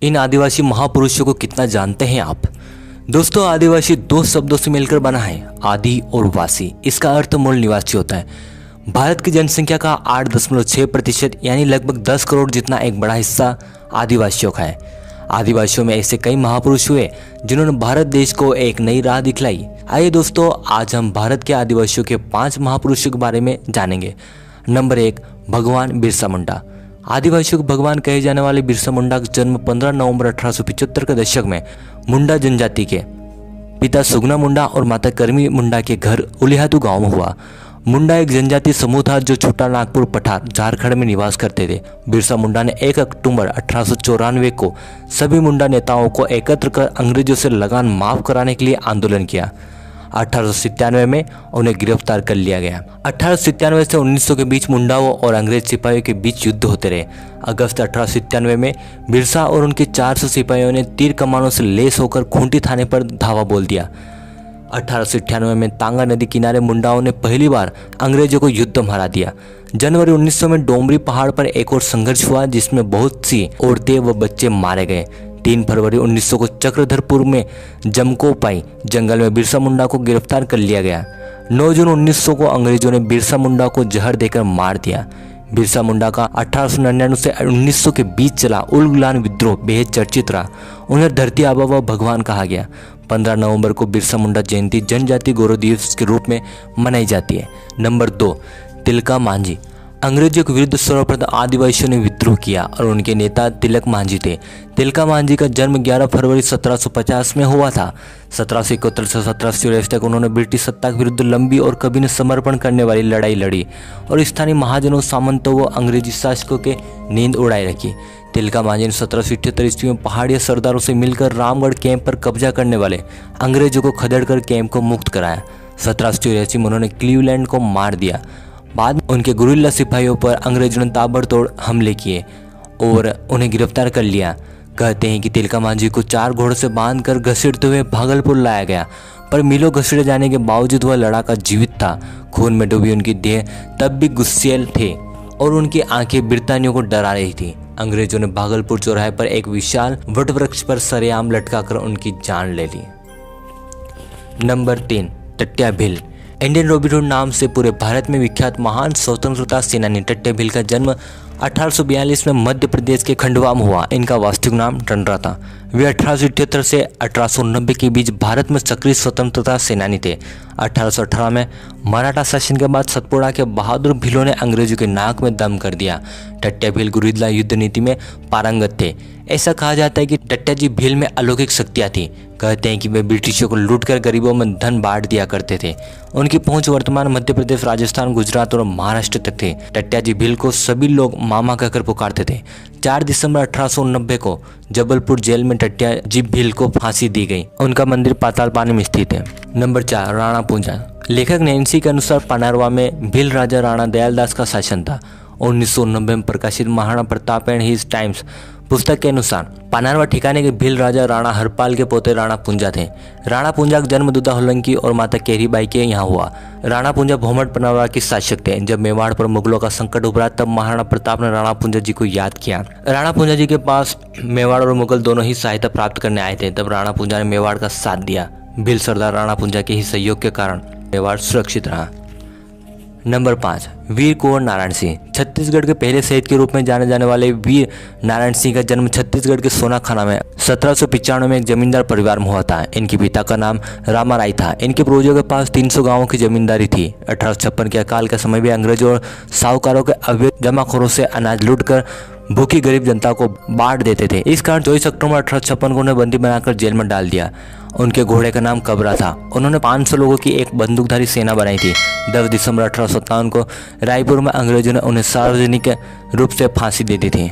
इन आदिवासी महापुरुषों को कितना जानते हैं आप? दोस्तों, आदिवासी दो शब्दों से मिलकर बना है, आदि और वासी। इसका अर्थ मूल निवासी होता है। भारत की जनसंख्या का 8.6% यानी लगभग 10 करोड़ जितना एक बड़ा हिस्सा आदिवासियों का है। आदिवासियों में ऐसे कई महापुरुष हुए जिन्होंने भारत देश को एक नई राह दिखलाई। आइए दोस्तों, आज हम भारत के आदिवासियों के 5 महापुरुषों के बारे में जानेंगे। नंबर 1, भगवान बिरसा मुंडा। आदिवासियों को भगवान कहे जाने वाले बिरसा मुंडा का जन्म 15 नवंबर 1875 के दशक में मुंडा जनजाति के पिता सुगना मुंडा और माता करमी मुंडा के घर उलिहातू गांव में हुआ। मुंडा एक जनजातीय समूह था जो छोटा नागपुर पठार झारखंड में निवास करते थे। बिरसा मुंडा ने 1 अक्टूबर 1894 को सभी मुंडा नेताओं को एकत्र कर अंग्रेजों से लगान माफ कराने के लिए आंदोलन किया। 1897 में उन्हें गिरफ्तार कर लिया गया। 1897 से 1900 के बीच मुंडाओं और अंग्रेज सिपाहियों के बीच युद्ध होते रहे। अगस्त 1897 में बिरसा और उनके 400 सिपाहियों ने तीर कमानों से लेस होकर खूंटी थाने पर धावा बोल दिया। 1898 में तांगा नदी किनारे मुंडाओं ने पहली बार अंग्रेजों को युद्ध में हरा दिया। जनवरी 1900 में डोमरी पहाड़ पर एक और संघर्ष हुआ जिसमें बहुत सी औरतें व बच्चे मारे गए। 3 फरवरी 1900 को चक्रधरपुर में जमकोपाई जंगल में बिरसा मुंडा को गिरफ्तार कर लिया गया। 9 जून 1900 को अंग्रेजों ने बिरसा मुंडा को जहर देकर मार दिया। बिरसा मुंडा का 1899 से 1900 के बीच चला उलगुलान विद्रोह बेहद चर्चित रहा। उन्हें धरती आबा व भगवान कहा गया। 15 नवंबर को बिरसा मुंडा जयंती जनजाति गौरव दिवस के रूप में मनाई जाती है। नंबर 2, तिलका मांझी। अंग्रेजों के विरुद्ध सर्वप्रथम आदिवासियों ने विद्रोह किया और उनके नेता तिलक मांझी थे। तिलका मांझी का जन्म 11 फरवरी 1750 में हुआ था। 1771 से 1783 तक उन्होंने ब्रिटिश सत्ता के विरुद्ध लंबी और कभी न समर्पण करने वाली लड़ाई लड़ी और स्थानीय महाजनों, सामंतों व अंग्रेजी शासकों के नींद उड़ाई रखी। तिलका मांझी ने 1778 ईस्वी में पहाड़ी सरदारों से मिलकर रामगढ़ कैंप पर कब्जा करने वाले अंग्रेजों को खदेड़कर कैंप को मुक्त कराया। 1784 में उन्होंने क्लीवलैंड को मार दिया। बाद में उनके गुरिल्ला सिपाहियों पर अंग्रेजों ने ताबड़तोड़ हमले किए और उन्हें गिरफ्तार कर लिया। कहते हैं कि तिलका मांझी को 4 घोड़ों से बांधकर घसीटते हुए भागलपुर लाया गया, पर मीलों घसीटे जाने के बावजूद वह लड़ाका जीवित था। खून में डूबी उनकी देह तब भी गुस्सेल थे और उनकी आंखें बिरतानियों को डरा रही थी। अंग्रेजों ने भागलपुर चौराहे पर एक विशाल वटवृक्ष पर सरेआम लटकाकर उनकी जान ले ली। नंबर 3, टट्या भील। इंडियन रॉबिन हुड नाम से पूरे भारत में विख्यात महान स्वतंत्रता सेनानी टट्या भील का जन्म 1842 में मध्य प्रदेश के खंडवा में हुआ। इनका वास्तविक नाम टंडरा था। वे 1878 से 1890 के बीच भारत में सक्रिय स्वतंत्रता सेनानी थे। 1818 में मराठा शासन के बाद सतपुड़ा के बहादुर भीलों ने अंग्रेजों के नाक में दम कर दिया। टट्या भील गुरिल्ला युद्ध नीति में पारंगत थे। ऐसा कहा जाता है कि टट्या जी भील में अलौकिक शक्तियाँ थी। कहते हैं कि वे ब्रिटिशों को लूटकर गरीबों में धन बांट दिया करते थे। उनकी पहुंच वर्तमान मध्य प्रदेश, राजस्थान, गुजरात और महाराष्ट्र तक थे। टट्या जी भील को सभी लोग मामा कहकर पुकारते थे। 4 दिसंबर 1890 को जबलपुर जेल में टट्या जी भील को फांसी दी गई। उनका मंदिर पाताल पानी में स्थित है। नंबर 4, राणा पूंजा। लेखक नैन्सी के अनुसार पानारवा में भील राजा राणा दयालदास का शासन था। 1990 में प्रकाशित Maharana Pratap and his times पुस्तक के अनुसार पानारवा ठिकाने के भील राजा राणा हरपाल के पोते राणा पूंजा थे। राणा पूंजा का जन्म दुदा होलंकी और माता केरीबाई के यहाँ हुआ। राणा पूंजा भोमट पानारवा के शासक थे। जब मेवाड़ पर मुगलों का संकट उभरा तब महाराणा प्रताप ने राणा पूंजा जी को याद किया। राणा पूंजा जी के पास मेवाड़ और मुगल दोनों ही सहायता प्राप्त करने आए थे। तब राणा पूंजा ने मेवाड़ का साथ दिया। भील सरदार राणा पूंजा के ही सहयोग के कारण मेवाड़ सुरक्षित रहा। नंबर 5, वीर कुंवर नारायण सिंह। छत्तीसगढ़ के पहले शहीद के रूप में जाने जाने वाले वीर नारायण सिंह का जन्म छत्तीसगढ़ के सोनाखाना में 1795 में एक जमींदार परिवार में हुआ था। इनके पिता का नाम रामाराय था। इनके पूर्वजों के पास 300 गांवों की जमींदारी थी। 1856 के अकाल के समय भी अंग्रेजों और साहूकारों के अवैध जमाखोरों से अनाज लूटकर भूखी गरीब जनता को बांट देते थे। इस कारण 24 अक्टूबर 1856 को उन्हें बंदी बनाकर जेल में डाल दिया। उनके घोड़े का नाम कबरा था। उन्होंने 500 लोगों की एक बंदूकधारी सेना बनाई थी। 10 दिसंबर 1857 को रायपुर में अंग्रेजों ने उन्हें सार्वजनिक रूप से फांसी दे दी थी।